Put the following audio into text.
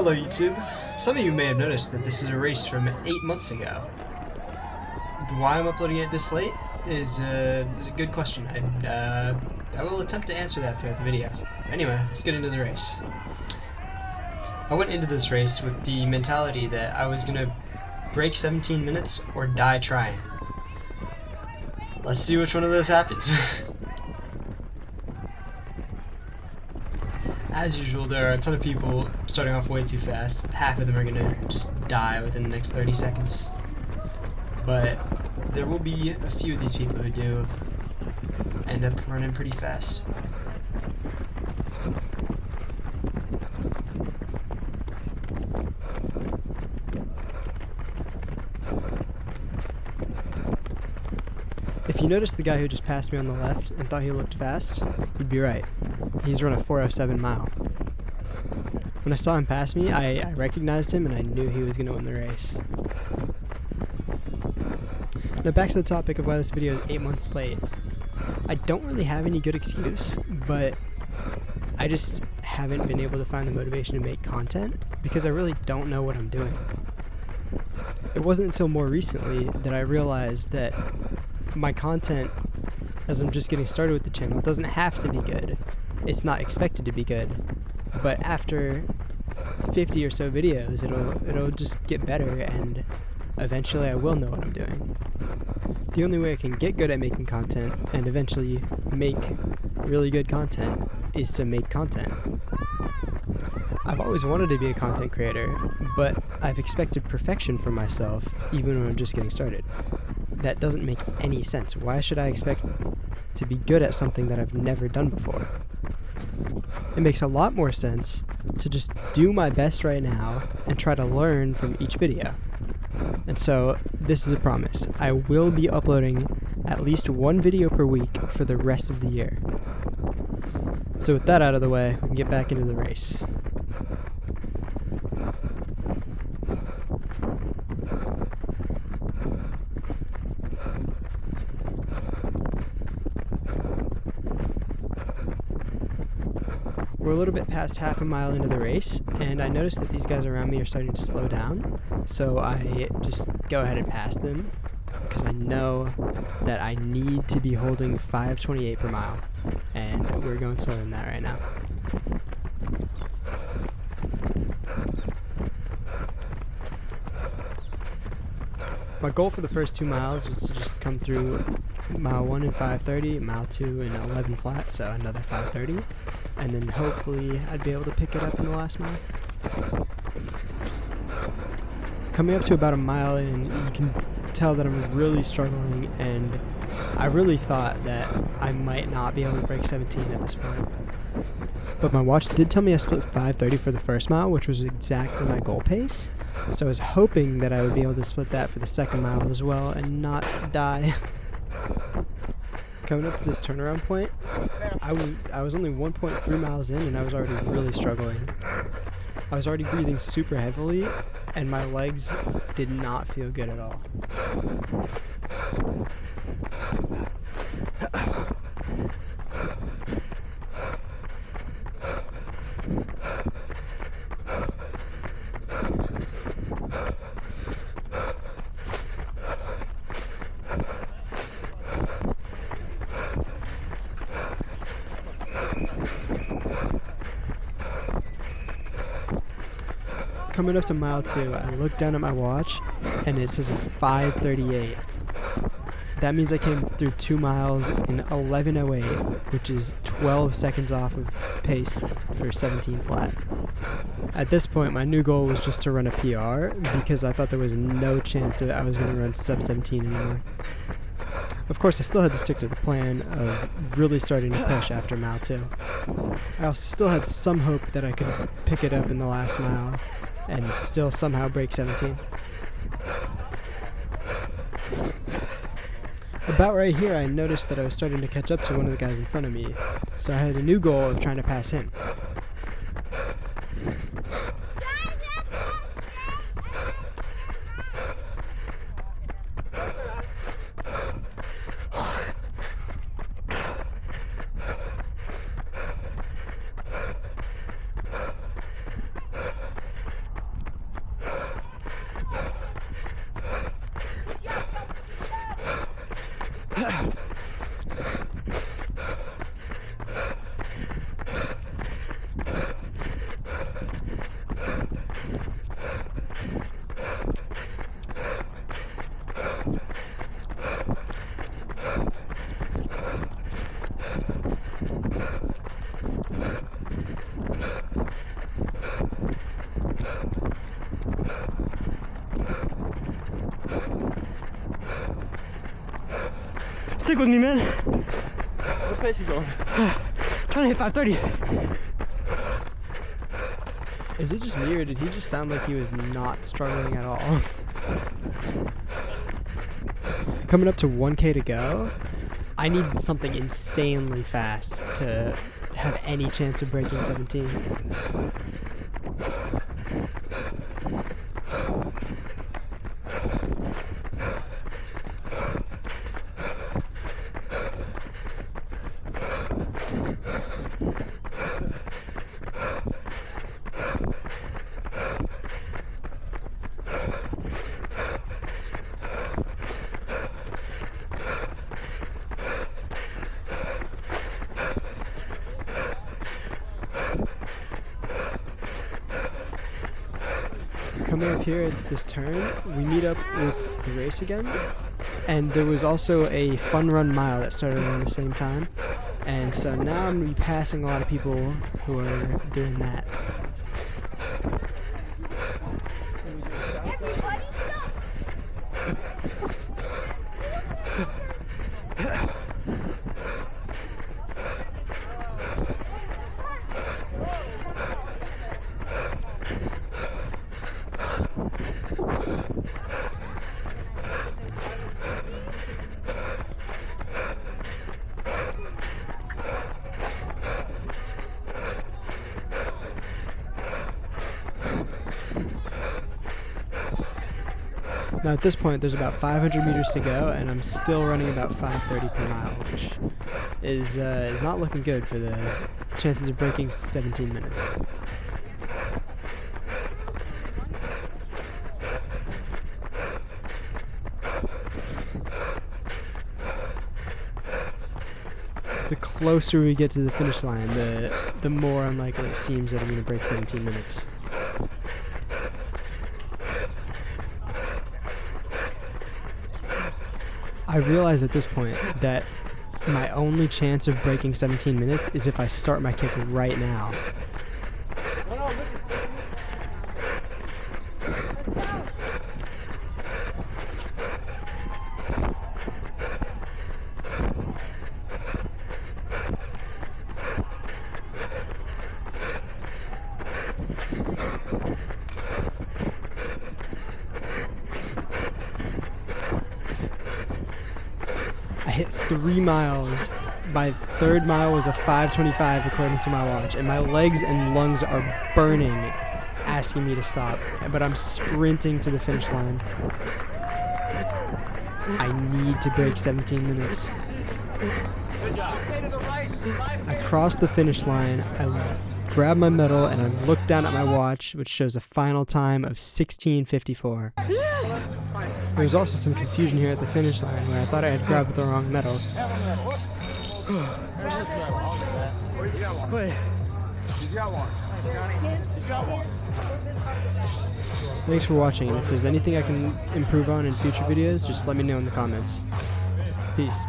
Hello YouTube. Some of you may have noticed that this is a race from 8 months ago. Why I'm uploading it this late is a good question, and I will attempt to answer that throughout the video. Anyway, let's get into the race. I went into this race with the mentality that I was gonna break 17 minutes or die trying. Let's see which one of those happens. As usual, there are a ton of people starting off way too fast. Half of them are gonna just die within the next 30 seconds. But there will be a few of these people who do end up running pretty fast. If you notice the guy who just passed me on the left and thought he looked fast, you'd be right. He's run a 4:07 mile. When I saw him pass me, I recognized him and I knew he was going to win the race. Now back to the topic of why this video is 8 months late. I don't really have any good excuse, but I just haven't been able to find the motivation to make content because I really don't know what I'm doing. It wasn't until more recently that I realized that my content, as I'm just getting started with the channel, doesn't have to be good. It's not expected to be good. But after 50 or so videos, it'll just get better, and eventually I will know what I'm doing. The only way I can get good at making content and eventually make really good content is to make content. I've always wanted to be a content creator, but I've expected perfection from myself even when I'm just getting started. That doesn't make any sense. Why should I expect to be good at something that I've never done before? It makes a lot more sense to just do my best right now and try to learn from each video. And so this is a promise. I will be uploading at least one video per week for the rest of the year. So with that out of the way, we can get back into the race. We're a little bit past half a mile into the race, and I noticed that these guys around me are starting to slow down, so I just go ahead and pass them, because I know that I need to be holding 5:28 per mile, and we're going slower than that right now. My goal for the first 2 miles was to just come through mile 1 in 5:30, mile 2 in 11 flat, so another 5:30, and then hopefully I'd be able to pick it up in the last mile. Coming up to about a mile in, you can tell that I'm really struggling, and I really thought that I might not be able to break 17 at this point. But my watch did tell me I split 5:30 for the first mile, which was exactly my goal pace. So I was hoping that I would be able to split that for the second mile as well and not die. Coming up to this turnaround point, I was only 1.3 miles in and I was already really struggling. I was already breathing super heavily and my legs did not feel good at all. Coming up to mile 2, I look down at my watch and it says 5:38. That means I came through 2 miles in 11:08, which is 12 seconds off of pace for 17 flat. At this point, my new goal was just to run a PR because I thought there was no chance that I was going to run sub 17 anymore. Of course, I still had to stick to the plan of really starting to push after mile 2. I also still had some hope that I could pick it up in the last mile and still somehow break 17. About right here, I noticed that I was starting to catch up to one of the guys in front of me, so I had a new goal of trying to pass him. Stick with me, man. What pace you going? Trying to hit 530. Is it just me, or did he just sound like he was not struggling at all? Coming up to 1K to go. I need something insanely fast to have any chance of breaking 17. Coming up here at this turn, we meet up with the race again, and there was also a fun run mile that started around the same time, and so now I'm going to be passing a lot of people who are doing that. Now at this point there's about 500 meters to go, and I'm still running about 5:30 per mile, which is not looking good for the chances of breaking 17 minutes. The closer we get to the finish line, the more unlikely it seems that I'm going to break 17 minutes. I realize at this point that my only chance of breaking 17 minutes is if I start my kick right now. I hit 3 miles. My third mile was a 5:25 according to my watch, and my legs and lungs are burning, asking me to stop. But I'm sprinting to the finish line. I need to break 17 minutes. I cross the finish line, I grab my medal, and I look down at my watch, which shows a final time of 16:54. There was also some confusion here at the finish line where I thought I had grabbed the wrong medal. Thanks for watching, and if there's anything I can improve on in future videos, just let me know in the comments. Peace.